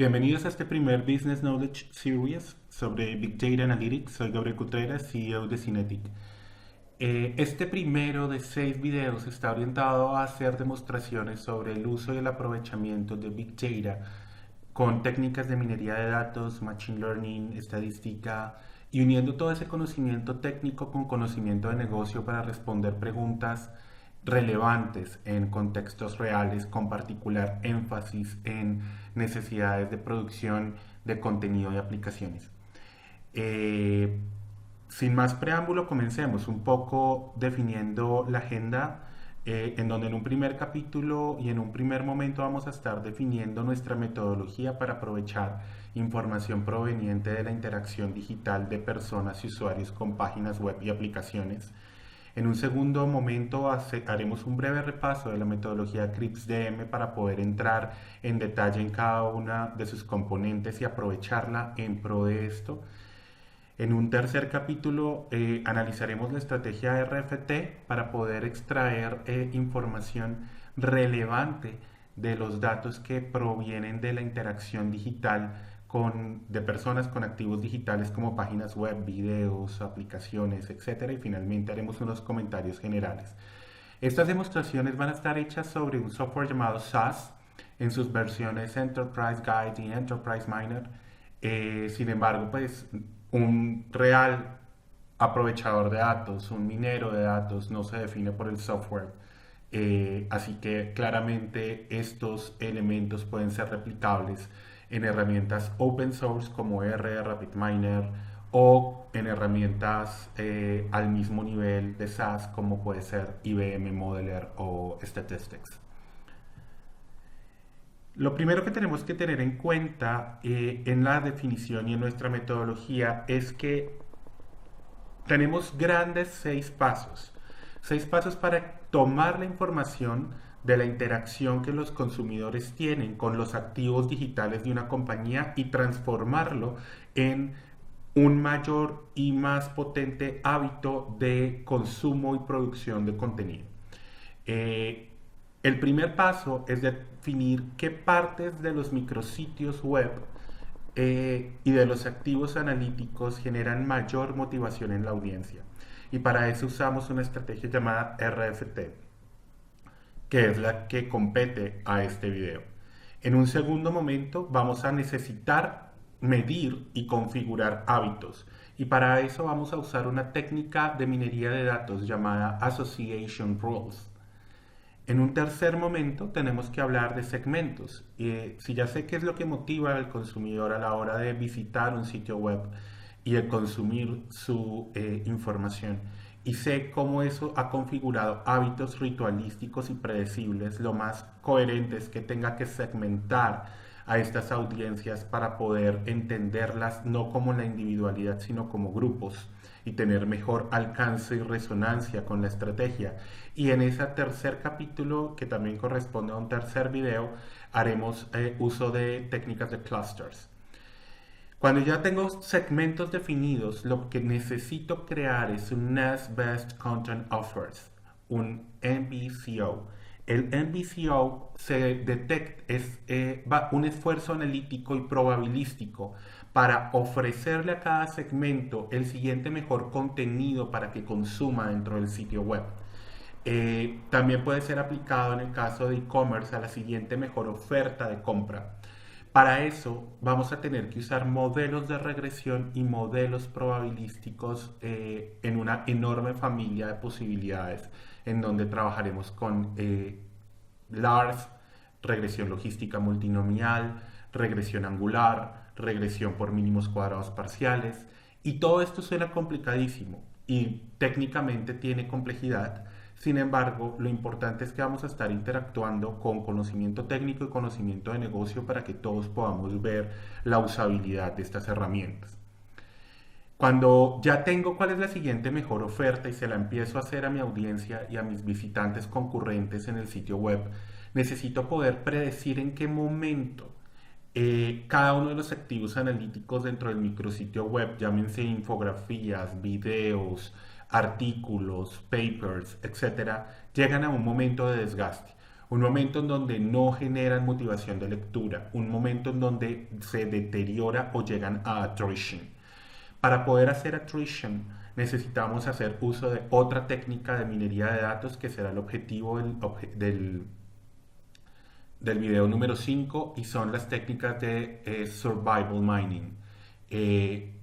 Bienvenidos a este primer Business Knowledge Series sobre Big Data Analytics. Soy Gabriel Contreras, CEO de Cinetic. Este primero de 6 videos está orientado a hacer demostraciones sobre el uso y el aprovechamiento de Big Data con técnicas de minería de datos, Machine Learning, estadística y uniendo todo ese conocimiento técnico con conocimiento de negocio para responder preguntas relevantes en contextos reales, con particular énfasis en necesidades de producción de contenido y aplicaciones. Eh, Sin más preámbulo, comencemos un poco definiendo la agenda, en donde en un primer capítulo y en un primer momento vamos a estar definiendo nuestra metodología para aprovechar información proveniente de la interacción digital de personas y usuarios con páginas web y aplicaciones. En un segundo momento haremos un breve repaso de la metodología CRIPS-DM para poder entrar en detalle en cada una de sus componentes y aprovecharla en pro de esto. En un tercer capítulo analizaremos la estrategia RFT para poder extraer información relevante de los datos que provienen de la interacción digital de personas con activos digitales como páginas web, videos, aplicaciones, etc. Y finalmente haremos unos comentarios generales. Estas demostraciones van a estar hechas sobre un software llamado SAS en sus versiones Enterprise Guide y Enterprise Miner. Sin embargo, pues un real aprovechador de datos, un minero de datos, no se define por el software. Así que claramente estos elementos pueden ser replicables en herramientas open source como R, RapidMiner o en herramientas al mismo nivel de SAS como puede ser IBM Modeler o Statistics. Lo primero que tenemos que tener en cuenta en la definición y en nuestra metodología es que tenemos grandes 6 pasos. 6 pasos para tomar la información de la interacción que los consumidores tienen con los activos digitales de una compañía y transformarlo en un mayor y más potente hábito de consumo y producción de contenido. Eh, el primer paso es definir qué partes de los micrositios web y de los activos analíticos generan mayor motivación en la audiencia. Y para eso usamos una estrategia llamada RFT, que es la que compete a este video. En un segundo momento vamos a necesitar medir y configurar hábitos. Y para eso vamos a usar una técnica de minería de datos llamada Association Rules. En un tercer momento tenemos que hablar de segmentos. Si ya sé qué es lo que motiva al consumidor a la hora de visitar un sitio web y de consumir su información, y sé cómo eso ha configurado hábitos ritualísticos y predecibles, lo más coherente es que tenga que segmentar a estas audiencias para poder entenderlas no como la individualidad, sino como grupos y tener mejor alcance y resonancia con la estrategia. Y en ese tercer capítulo, que también corresponde a un tercer video, haremos uso de técnicas de clusters. Cuando ya tengo segmentos definidos, lo que necesito crear es un Next Best Content Offers, un NBCO. El NBCO se detecta, es un esfuerzo analítico y probabilístico para ofrecerle a cada segmento el siguiente mejor contenido para que consuma dentro del sitio web. También puede ser aplicado en el caso de e-commerce a la siguiente mejor oferta de compra. Para eso vamos a tener que usar modelos de regresión y modelos probabilísticos en una enorme familia de posibilidades en donde trabajaremos con LARS, regresión logística multinomial, regresión angular, regresión por mínimos cuadrados parciales. Y todo esto suena complicadísimo y técnicamente tiene complejidad. Sin embargo, lo importante es que vamos a estar interactuando con conocimiento técnico y conocimiento de negocio para que todos podamos ver la usabilidad de estas herramientas. Cuando ya tengo cuál es la siguiente mejor oferta y se la empiezo a hacer a mi audiencia y a mis visitantes concurrentes en el sitio web, necesito poder predecir en qué momento cada uno de los activos analíticos dentro del micrositio web, llámense infografías, videos, artículos, papers, etcétera, llegan a un momento de desgaste. un momento en donde no generan motivación de lectura, un momento en donde se deteriora o llegan a attrition. Para poder hacer attrition necesitamos hacer uso de otra técnica de minería de datos que será el objetivo del video número 5 y son las técnicas de survival mining,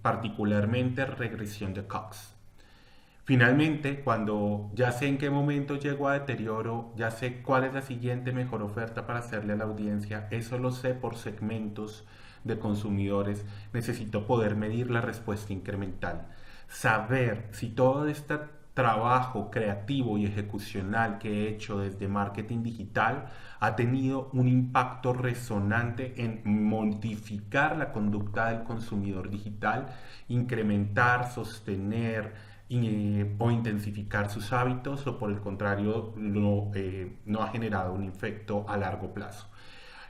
particularmente regresión de Cox. Finalmente, cuando ya sé en qué momento llego a deterioro, ya sé cuál es la siguiente mejor oferta para hacerle a la audiencia, eso lo sé por segmentos de consumidores, necesito poder medir la respuesta incremental. Saber si todo este trabajo creativo y ejecucional que he hecho desde marketing digital ha tenido un impacto resonante en modificar la conducta del consumidor digital, incrementar, sostener, o intensificar sus hábitos o por el contrario no ha generado un efecto a largo plazo.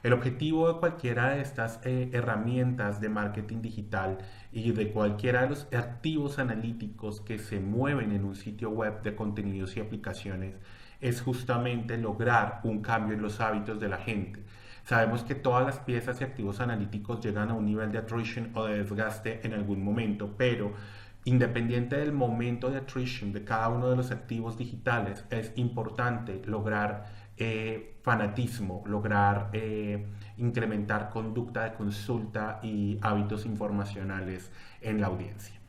El objetivo de cualquiera de estas herramientas de marketing digital y de cualquiera de los activos analíticos que se mueven en un sitio web de contenidos y aplicaciones es justamente lograr un cambio en los hábitos de la gente. Sabemos que todas las piezas y activos analíticos llegan a un nivel de attrition o de desgaste en algún momento, pero independiente del momento de attrition de cada uno de los activos digitales, es importante lograr fanatismo, lograr incrementar conducta de consulta y hábitos informacionales en la audiencia.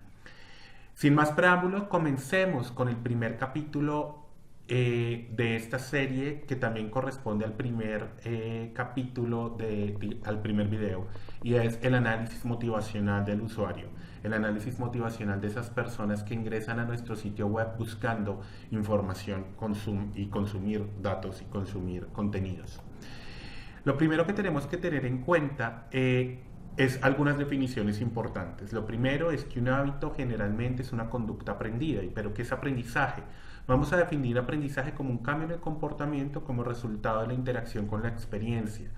Sin más preámbulos, comencemos con el primer capítulo de esta serie que también corresponde al primer capítulo, al primer video, y es el análisis motivacional del usuario, el análisis motivacional de esas personas que ingresan a nuestro sitio web buscando información y consumir datos y consumir contenidos. Lo primero que tenemos que tener en cuenta es algunas definiciones importantes. Lo primero es que un hábito generalmente es una conducta aprendida, pero ¿qué es aprendizaje? Vamos a definir aprendizaje como un cambio en el comportamiento como resultado de la interacción con la experiencia.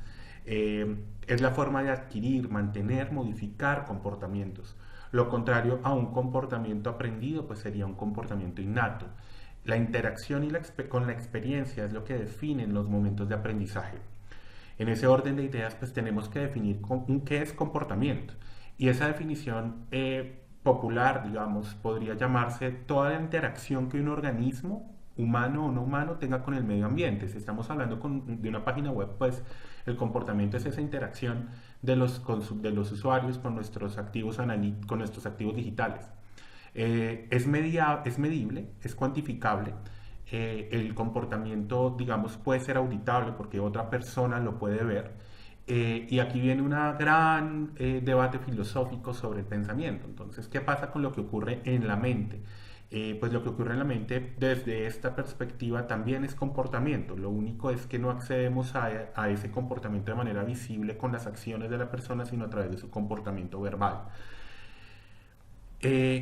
Es la forma de adquirir, mantener, modificar comportamientos. Lo contrario a un comportamiento aprendido, pues sería un comportamiento innato. La interacción con la experiencia es lo que definen los momentos de aprendizaje. En ese orden de ideas, pues tenemos que definir qué es comportamiento. Y esa definición popular, digamos, podría llamarse toda la interacción que un organismo, humano o no humano, tenga con el medio ambiente. Si estamos hablando de una página web, pues el comportamiento es esa interacción de los usuarios con nuestros activos digitales. Es medible, es cuantificable. El comportamiento, digamos, puede ser auditable porque otra persona lo puede ver. Y aquí viene un gran debate filosófico sobre el pensamiento. Entonces, ¿qué pasa con lo que ocurre en la mente? Pues lo que ocurre en la mente desde esta perspectiva también es comportamiento. Lo único es que no accedemos a ese comportamiento de manera visible con las acciones de la persona, sino a través de su comportamiento verbal.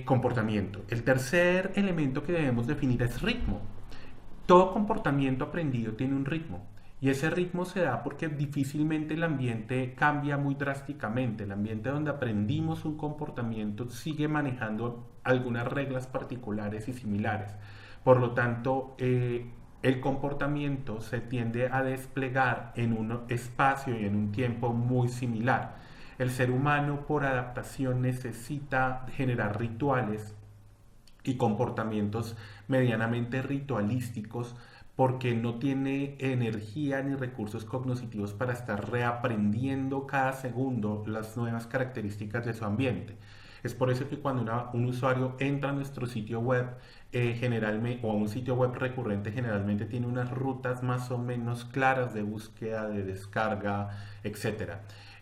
Comportamiento. El tercer elemento que debemos definir es ritmo. Todo comportamiento aprendido tiene un ritmo y ese ritmo se da porque difícilmente el ambiente cambia muy drásticamente. El ambiente donde aprendimos un comportamiento sigue manejando algunas reglas particulares y similares. Por lo tanto, el comportamiento se tiende a desplegar en un espacio y en un tiempo muy similar. El ser humano por adaptación necesita generar rituales y comportamientos medianamente ritualísticos porque no tiene energía ni recursos cognitivos para estar reaprendiendo cada segundo las nuevas características de su ambiente. Es por eso que cuando un usuario entra a nuestro sitio web generalmente, o a un sitio web recurrente, generalmente tiene unas rutas más o menos claras de búsqueda, de descarga, etc.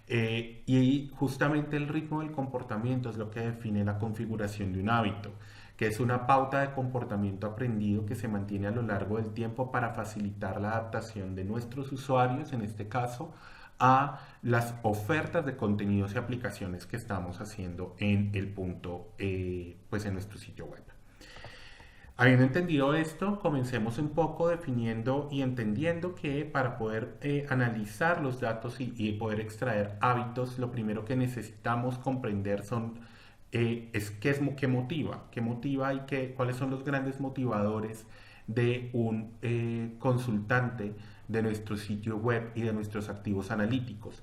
Y justamente el ritmo del comportamiento es lo que define la configuración de un hábito, que es una pauta de comportamiento aprendido que se mantiene a lo largo del tiempo para facilitar la adaptación de nuestros usuarios, en este caso, a las ofertas de contenidos y aplicaciones que estamos haciendo en el punto, pues en nuestro sitio web. Habiendo entendido esto, comencemos un poco definiendo y entendiendo que para poder analizar los datos y poder extraer hábitos, lo primero que necesitamos comprender es qué motiva y cuáles son los grandes motivadores de un consultante de nuestro sitio web y de nuestros activos analíticos.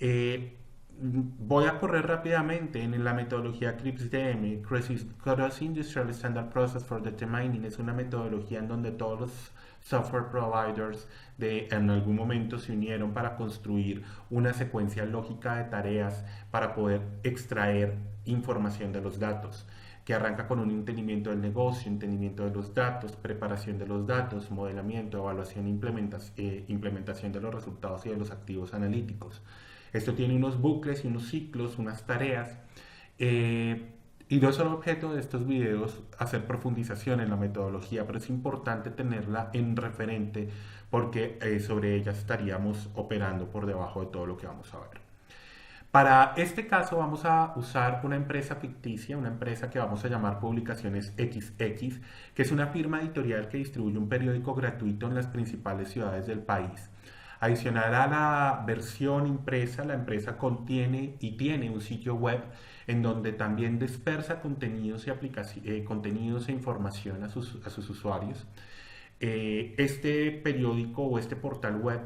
Eh, Voy a correr rápidamente en la metodología CRISP-DM, Cross Industrial Standard Process for Determining. Es una metodología en donde todos los software providers en algún momento se unieron para construir una secuencia lógica de tareas para poder extraer información de los datos, que arranca con un entendimiento del negocio, entendimiento de los datos, preparación de los datos, modelamiento, evaluación e implementación de los resultados y de los activos analíticos. Esto tiene unos bucles y unos ciclos, unas tareas, y no es el objeto de estos videos hacer profundización en la metodología, pero es importante tenerla en referente porque sobre ella estaríamos operando por debajo de todo lo que vamos a ver. Para este caso vamos a usar una empresa ficticia, una empresa que vamos a llamar Publicaciones XX, que es una firma editorial que distribuye un periódico gratuito en las principales ciudades del país. Adicional a la versión impresa, la empresa contiene y tiene un sitio web en donde también dispersa contenidos y contenidos e información a sus usuarios. Este periódico o este portal web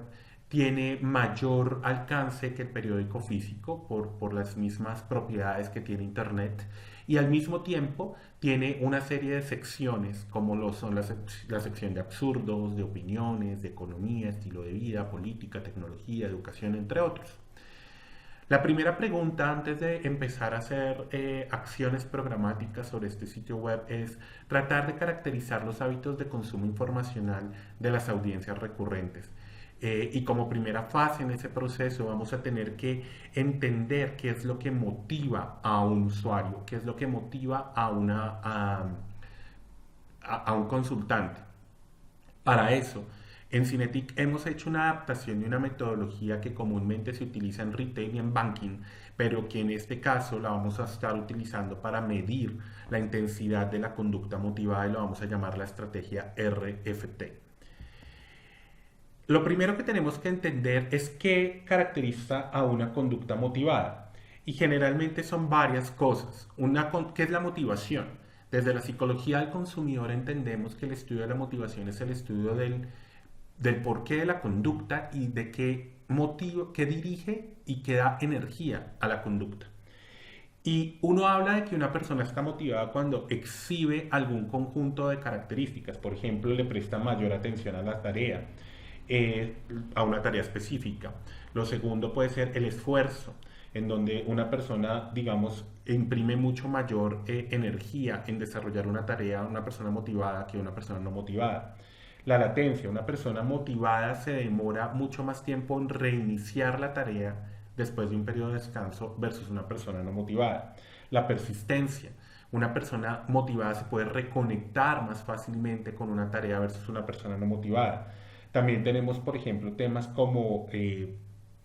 tiene mayor alcance que el periódico físico por las mismas propiedades que tiene Internet, y al mismo tiempo tiene una serie de secciones como lo son la sección de absurdos, de opiniones, de economía, estilo de vida, política, tecnología, educación, entre otros. La primera pregunta antes de empezar a hacer acciones programáticas sobre este sitio web es tratar de caracterizar los hábitos de consumo informacional de las audiencias recurrentes. Y como primera fase en ese proceso vamos a tener que entender qué es lo que motiva a un usuario, qué es lo que motiva a un consultante. Para eso, en Cinetic hemos hecho una adaptación de una metodología que comúnmente se utiliza en retail y en banking, pero que en este caso la vamos a estar utilizando para medir la intensidad de la conducta motivada, y lo vamos a llamar la estrategia RFT. Lo primero que tenemos que entender es qué caracteriza a una conducta motivada. Y generalmente son varias cosas. ¿Qué es la motivación? Desde la psicología del consumidor entendemos que el estudio de la motivación es el estudio del porqué de la conducta y de qué motivo, qué dirige y qué da energía a la conducta. Y uno habla de que una persona está motivada cuando exhibe algún conjunto de características. Por ejemplo, le presta mayor atención a la tarea, a una tarea específica. Lo segundo puede ser el esfuerzo, en donde una persona, digamos, imprime mucho mayor energía en desarrollar una tarea, una persona motivada que una persona no motivada. La latencia, una persona motivada se demora mucho más tiempo en reiniciar la tarea después de un periodo de descanso versus una persona no motivada. La persistencia, una persona motivada se puede reconectar más fácilmente con una tarea versus una persona no motivada. También tenemos, por ejemplo, temas como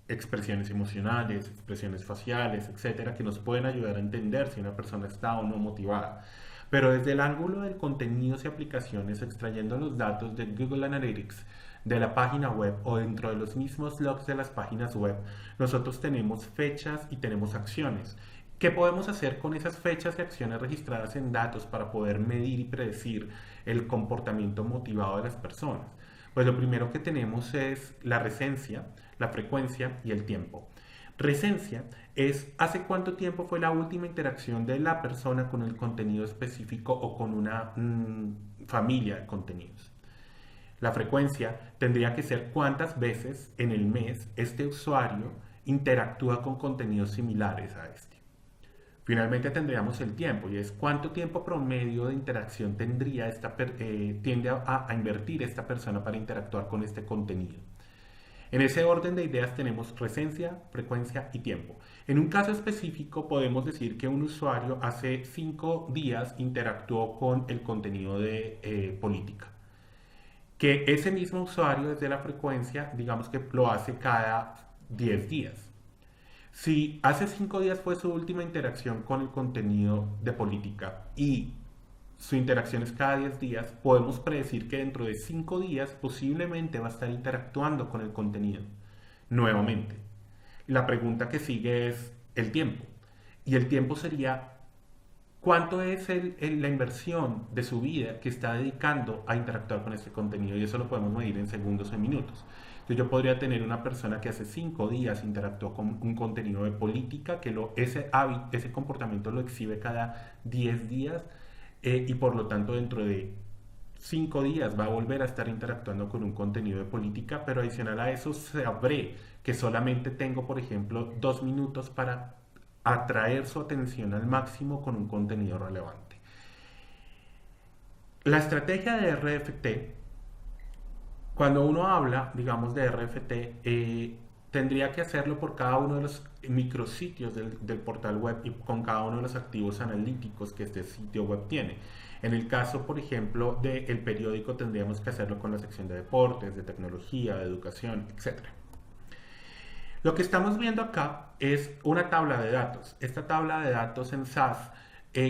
expresiones emocionales, expresiones faciales, etcétera, que nos pueden ayudar a entender si una persona está o no motivada. Pero desde el ángulo del contenidos y aplicaciones, extrayendo los datos de Google Analytics, de la página web o dentro de los mismos logs de las páginas web, nosotros tenemos fechas y tenemos acciones. ¿Qué podemos hacer con esas fechas y acciones registradas en datos para poder medir y predecir el comportamiento motivado de las personas? Pues lo primero que tenemos es la recencia, la frecuencia y el tiempo. Recencia es hace cuánto tiempo fue la última interacción de la persona con el contenido específico o con una familia de contenidos. La frecuencia tendría que ser cuántas veces en el mes este usuario interactúa con contenidos similares a este. Finalmente tendríamos el tiempo, y es cuánto tiempo promedio de interacción tiende a invertir esta persona para interactuar con este contenido. En ese orden de ideas tenemos recencia, frecuencia y tiempo. En un caso específico podemos decir que un usuario hace 5 días interactuó con el contenido de política. Que ese mismo usuario desde la frecuencia, digamos que lo hace cada 10 días. Si hace 5 días fue su última interacción con el contenido de política y su interacción es cada 10 días, podemos predecir que dentro de 5 días posiblemente va a estar interactuando con el contenido nuevamente. La pregunta que sigue es el tiempo. Y el tiempo sería cuánto es la inversión de su vida que está dedicando a interactuar con este contenido, y eso lo podemos medir en segundos o en minutos. Entonces yo podría tener una persona que hace 5 días interactuó con un contenido de política, que ese comportamiento lo exhibe cada 10 días, y por lo tanto dentro de 5 días va a volver a estar interactuando con un contenido de política, pero adicional a eso sabré que solamente tengo, por ejemplo, 2 minutos para atraer su atención al máximo con un contenido relevante. La estrategia de RFT, cuando uno habla, digamos, de RFT, tendría que hacerlo por cada uno de los micrositios del portal web y con cada uno de los activos analíticos que este sitio web tiene. En el caso, por ejemplo, del periódico, tendríamos que hacerlo con la sección de deportes, de tecnología, de educación, etc. Lo que estamos viendo acá es una tabla de datos. Esta tabla de datos en SAS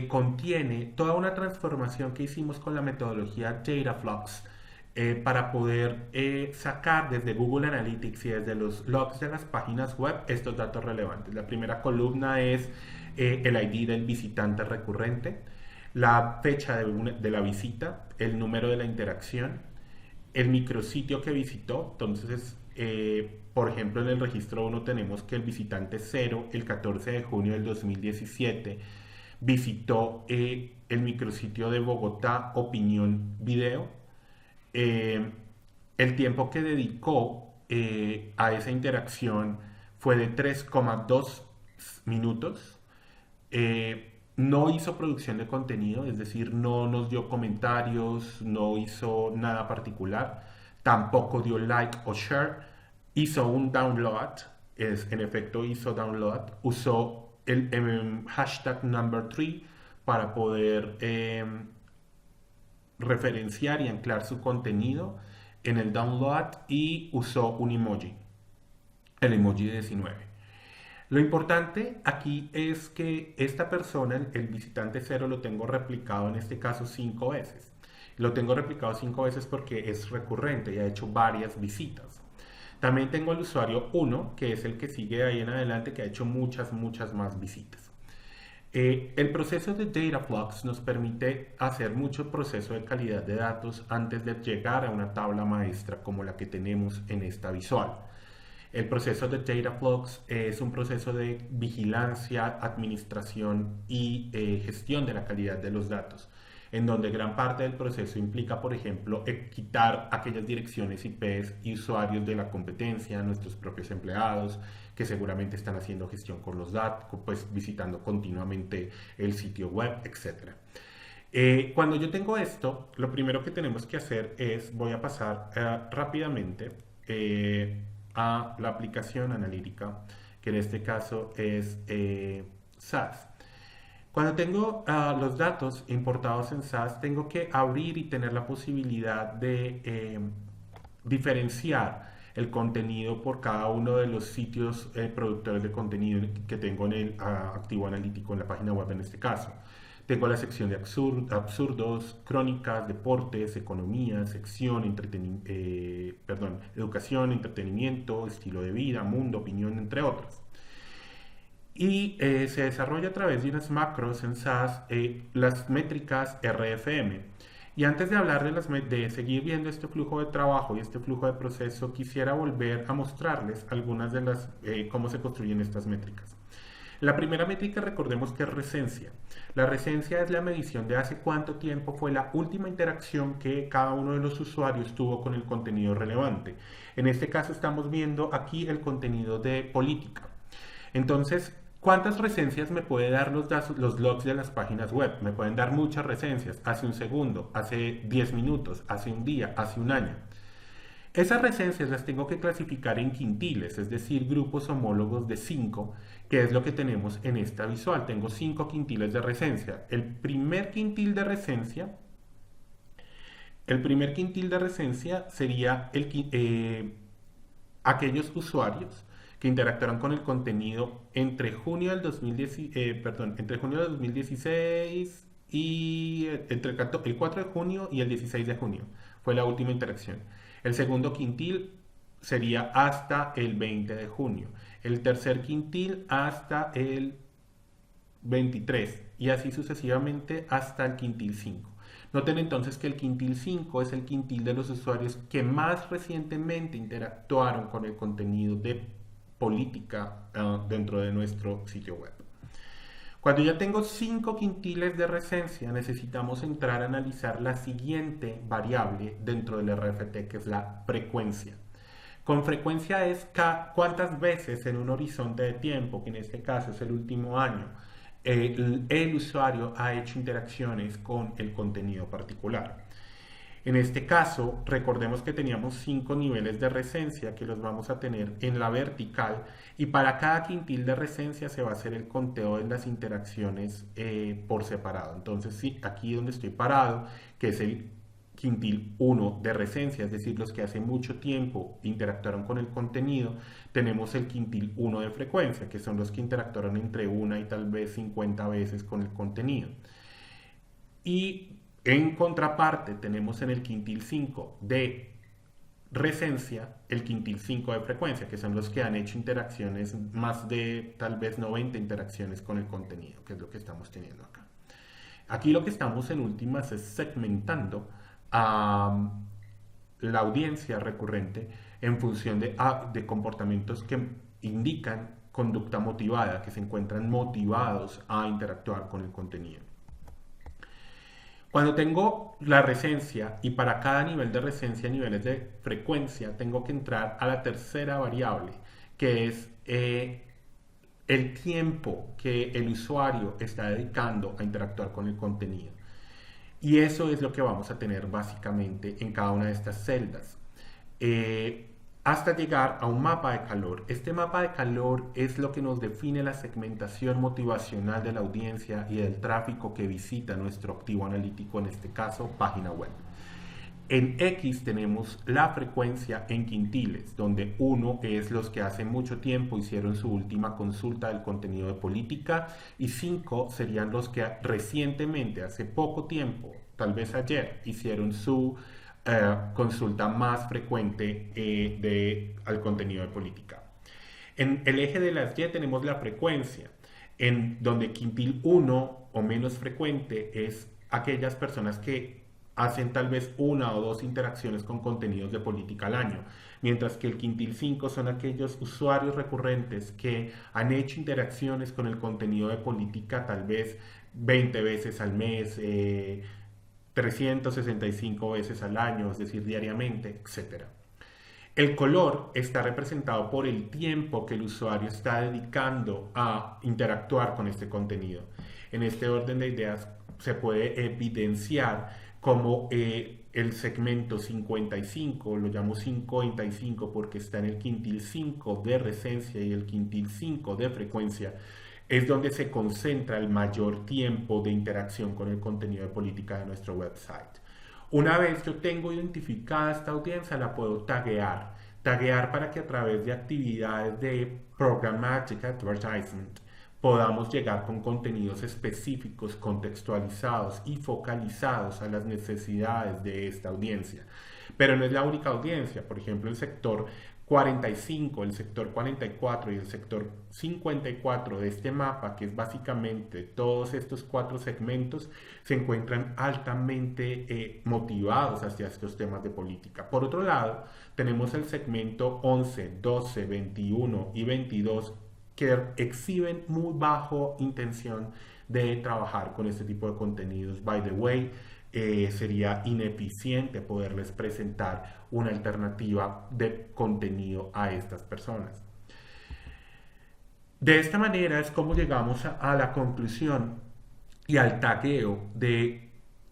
contiene toda una transformación que hicimos con la metodología Dataflux, para poder sacar desde Google Analytics y desde los logs de las páginas web estos datos relevantes. La primera columna es el ID del visitante recurrente, la fecha de la visita, el número de la interacción, el micrositio que visitó. Entonces, por ejemplo, en el registro 1 tenemos que el visitante 0, el 14 de junio del 2017, visitó el micrositio de Bogotá Opinión Video. El tiempo que dedicó a esa interacción fue de 3,2 minutos. No hizo producción de contenido, es decir, no nos dio comentarios, no hizo nada particular, tampoco dio like o share, hizo un download, en efecto hizo download, usó el hashtag number 3 para poder referenciar y anclar su contenido en el download, y usó un emoji, el emoji 19. Lo importante aquí es que esta persona, el visitante 0, lo tengo replicado en este caso 5 veces. Lo tengo replicado 5 veces porque es recurrente y ha hecho varias visitas. También tengo el usuario 1, que es el que sigue ahí en adelante, que ha hecho muchas más visitas. El proceso de Dataflux nos permite hacer mucho proceso de calidad de datos antes de llegar a una tabla maestra como la que tenemos en esta visual. El proceso de Dataflux es un proceso de vigilancia, administración y gestión de la calidad de los datos, en donde gran parte del proceso implica, por ejemplo, quitar aquellas direcciones IPs y usuarios de la competencia, nuestros propios empleados, que seguramente están haciendo gestión con los datos, pues visitando continuamente el sitio web, etc. Cuando yo tengo esto, lo primero que tenemos que hacer es, voy a pasar rápidamente a la aplicación analítica, que en este caso es SAS. Cuando tengo los datos importados en SAS, tengo que abrir y tener la posibilidad de diferenciar el contenido por cada uno de los sitios productores de contenido que tengo en el activo analítico en la página web en este caso. Tengo la sección de absurdos, crónicas, deportes, economía, sección, educación, entretenimiento, estilo de vida, mundo, opinión, entre otros. Y se desarrolla a través de unas macros en SAS, las métricas RFM. Y antes de hablar de seguir viendo este flujo de trabajo y este flujo de proceso, quisiera volver a mostrarles algunas de las cómo se construyen estas métricas. La primera métrica, recordemos que es recencia. La recencia es la medición de hace cuánto tiempo fue la última interacción que cada uno de los usuarios tuvo con el contenido relevante. En este caso estamos viendo aquí el contenido de política. Entonces, ¿cuántas resencias me puede dar los logs de las páginas web? Me pueden dar muchas resencias, hace un segundo, hace 10 minutos, hace un día, hace un año. Esas resencias las tengo que clasificar en quintiles, es decir, grupos homólogos de 5, que es lo que tenemos en esta visual. Tengo 5 quintiles de resencia. El primer quintil de resencia sería aquellos usuarios que interactuaron con el contenido entre junio del 2016 y entre el 4 de junio y el 16 de junio. Fue la última interacción. El segundo quintil sería hasta el 20 de junio. El tercer quintil hasta el 23 y así sucesivamente hasta el quintil 5. Noten entonces que el quintil 5 es el quintil de los usuarios que más recientemente interactuaron con el contenido de política dentro de nuestro sitio web. Cuando ya tengo 5 quintiles de recencia, necesitamos entrar a analizar la siguiente variable dentro del RFT, que es la frecuencia. Con frecuencia es cuántas veces en un horizonte de tiempo, que en este caso es el último año, el usuario ha hecho interacciones con el contenido particular. En este caso, recordemos que teníamos 5 niveles de recencia que los vamos a tener en la vertical y para cada quintil de recencia se va a hacer el conteo de las interacciones por separado. Entonces, sí, aquí donde estoy parado, que es el quintil 1 de recencia, es decir, los que hace mucho tiempo interactuaron con el contenido, tenemos el quintil 1 de frecuencia, que son los que interactuaron entre una y tal vez 50 veces con el contenido. Y en contraparte tenemos en el quintil 5 de recencia el quintil 5 de frecuencia, que son los que han hecho interacciones, más de tal vez 90 interacciones con el contenido, que es lo que estamos teniendo acá. Aquí lo que estamos en últimas es segmentando a la audiencia recurrente en función de comportamientos que indican conducta motivada, que se encuentran motivados a interactuar con el contenido. Cuando tengo la recencia y para cada nivel de recencia, niveles de frecuencia, tengo que entrar a la tercera variable, que es el tiempo que el usuario está dedicando a interactuar con el contenido. Y eso es lo que vamos a tener básicamente en cada una de estas celdas. Hasta llegar a un mapa de calor. Este mapa de calor es lo que nos define la segmentación motivacional de la audiencia y del tráfico que visita nuestro activo analítico, en este caso, página web. En X tenemos la frecuencia en quintiles, donde 1 es los que hace mucho tiempo hicieron su última consulta del contenido de política y 5 serían los que recientemente, hace poco tiempo, tal vez ayer, hicieron su consulta más frecuente al contenido de política. En el eje de las Y tenemos la frecuencia, en donde quintil 1 o menos frecuente es aquellas personas que hacen tal vez una o dos interacciones con contenidos de política al año, mientras que el quintil 5 son aquellos usuarios recurrentes que han hecho interacciones con el contenido de política tal vez 20 veces al mes, 365 veces al año, es decir, diariamente, etc. El color está representado por el tiempo que el usuario está dedicando a interactuar con este contenido. En este orden de ideas se puede evidenciar como el segmento 55, lo llamo 55 porque está en el quintil 5 de recencia y el quintil 5 de frecuencia, es donde se concentra el mayor tiempo de interacción con el contenido de política de nuestro website. Una vez yo tengo identificada esta audiencia, la puedo taguear. Taguear para que a través de actividades de Programmatic Advertisement podamos llegar con contenidos específicos, contextualizados y focalizados a las necesidades de esta audiencia. Pero no es la única audiencia. Por ejemplo, el sector 45, el sector 44 y el sector 54 de este mapa, que es básicamente todos estos 4 segmentos, se encuentran altamente motivados hacia estos temas de política. Por otro lado, tenemos el segmento 11, 12, 21 y 22 que exhiben muy bajo intención de trabajar con este tipo de contenidos. By the way, sería ineficiente poderles presentar una alternativa de contenido a estas personas. De esta manera es como llegamos a la conclusión y al tagueo de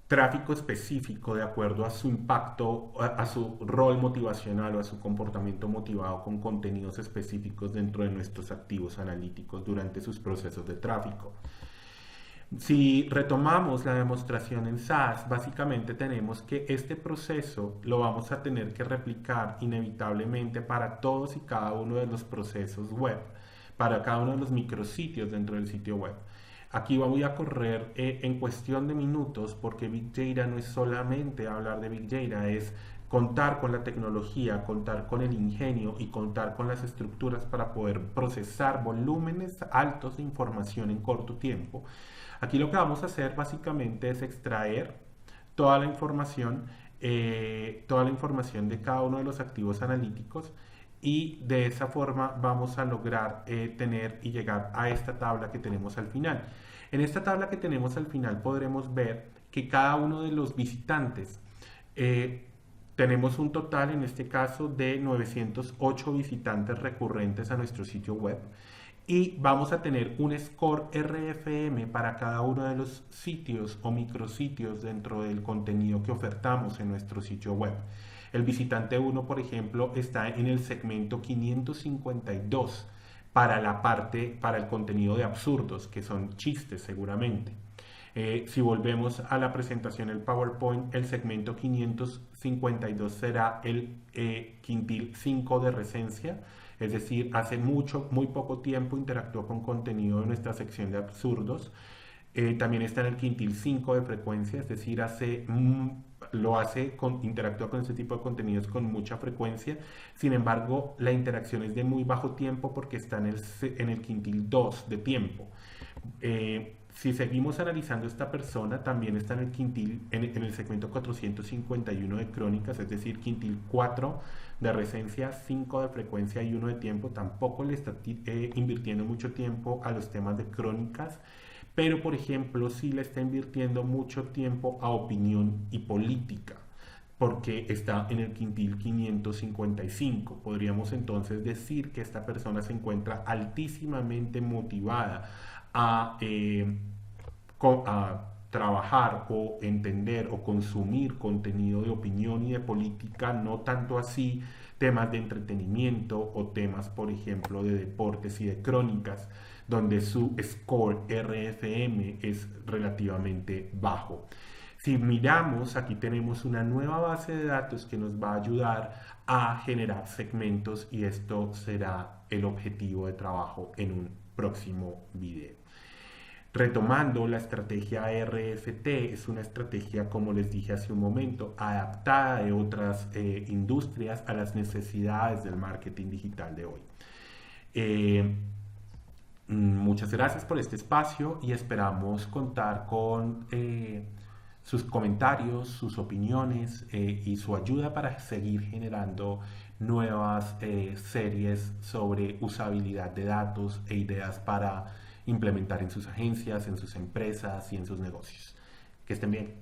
tráfico específico de acuerdo a su impacto, a su rol motivacional o a su comportamiento motivado con contenidos específicos dentro de nuestros activos analíticos durante sus procesos de tráfico. Si retomamos la demostración en SAS, básicamente tenemos que este proceso lo vamos a tener que replicar inevitablemente para todos y cada uno de los procesos web, para cada uno de los micrositios dentro del sitio web. Aquí voy a correr en cuestión de minutos porque Big Data no es solamente hablar de Big Data, es contar con la tecnología, contar con el ingenio y contar con las estructuras para poder procesar volúmenes altos de información en corto tiempo. Aquí lo que vamos a hacer básicamente es extraer toda toda la información de cada uno de los activos analíticos, y de esa forma vamos a lograr tener y llegar a esta tabla que tenemos al final. En esta tabla que tenemos al final podremos ver que cada uno de los visitantes, tenemos un total en este caso de 908 visitantes recurrentes a nuestro sitio web, y vamos a tener un score RFM para cada uno de los sitios o micrositios dentro del contenido que ofertamos en nuestro sitio web. El visitante 1, por ejemplo, está en el segmento 552 para el contenido de absurdos, que son chistes seguramente. Si volvemos a la presentación del PowerPoint, el segmento 552 será el quintil 5 de recencia, es decir, hace muy poco tiempo interactuó con contenido de nuestra sección de absurdos. También está en el quintil 5 de frecuencia, es decir, interactúa con este tipo de contenidos con mucha frecuencia. Sin embargo, la interacción es de muy bajo tiempo porque está en el quintil 2 de tiempo. Si seguimos analizando, esta persona también está en el en el segmento 451 de crónicas, es decir, quintil 4 de recencia, 5 de frecuencia y 1 de tiempo. Tampoco le está invirtiendo mucho tiempo a los temas de crónicas, pero por ejemplo sí le está invirtiendo mucho tiempo a opinión y política, porque está en el quintil 555. Podríamos entonces decir que esta persona se encuentra altísimamente motivada a trabajar o entender o consumir contenido de opinión y de política, no tanto así temas de entretenimiento o temas, por ejemplo, de deportes y de crónicas, donde su score RFM es relativamente bajo. Si miramos, aquí tenemos una nueva base de datos que nos va a ayudar a generar segmentos, y esto será el objetivo de trabajo en un próximo video. Retomando, la estrategia RFT es una estrategia, como les dije hace un momento, adaptada de otras industrias a las necesidades del marketing digital de hoy. Muchas gracias por este espacio y esperamos contar con sus comentarios, sus opiniones y su ayuda para seguir generando nuevas series sobre usabilidad de datos e ideas para implementar en sus agencias, en sus empresas y en sus negocios. Que estén bien.